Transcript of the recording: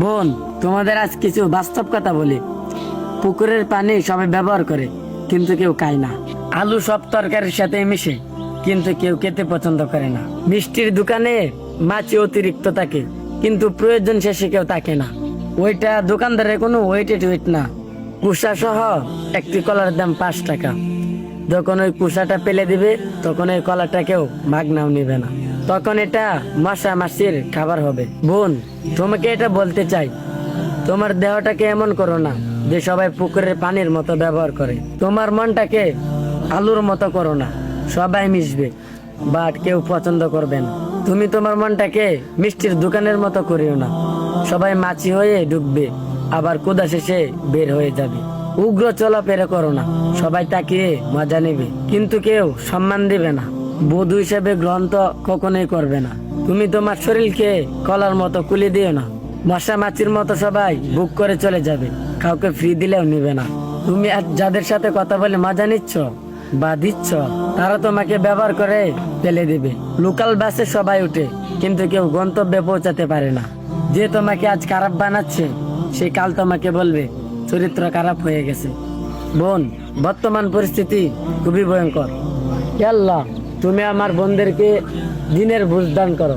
বোন, তোমাদের আজ কিছু বাস্তব কথা বলি। পুকুরের পানি সবাই ব্যবহার করে, কিন্তু কেউ খায় না। আলু সব তরকারির সাথে মিশে, কিন্তু কেউ খেতে পছন্দ করে না। মিষ্টির দোকানে মাছি অতিরিক্ত থাকে, কিন্তু প্রয়োজন শেষে কেউ থাকে না। ওইটা দোকানদারের কোনো ওয়েট না। কুসা সহ একটি কলার দাম 5 টাকা। যখন ওই কুসাটা পেলে দিবে, তখন ওই কলাটা কেউ মাগনাও নিবে না। তখন এটা মশা মাছির খাবার হবে। বোন, তোমাকে এটা বলতে চাই, তোমার দেহটাকে এমন করো না যে সবাই পুকুরের পানির মতো ব্যবহার করে। তোমার মনটাকে আলুর মতো করো না, সবাই মিশবে বাট কেউ পছন্দ করবে না। তুমি তোমার মনটাকে মিষ্টির দোকানের মতো করিও না, সবাই মাছি হয়ে ঢুকবে, আবার কুদা শেষে বের হয়ে যাবে। উগ্র চলাফেরা করো না, সবাই তাকিয়ে মজা নেবে, কিন্তু কেউ সম্মান দিবে না। বধূ হিসেবে গ্রহণ তো কখনোই করবে না। তুমি তোমার শরীরকে কলার মতো কুলি দিও না, মশা মাছির মতো সবাই বুক করে চলে যাবে, কাউকে ফ্রি দিলেও নিবে না। তুমি আজ যাদের সাথে কথা বলে মজা নিচ্ছ বা দিচ্ছ, তারা তোমাকে ব্যবহার করে ফেলে দিবে। লোকাল বাসে সবাই উঠে, কিন্তু কেউ গন্তব্যে পৌঁছাতে পারে না। যে তোমাকে আজ খারাপ বানাচ্ছে, সে কাল তোমাকে বলবে চরিত্র খারাপ হয়ে গেছে। বোন, বর্তমান পরিস্থিতি খুবই ভয়ঙ্কর। হে আল্লাহ, তুমি আমার বোনদেরকে দিনের বুঝ দান করো।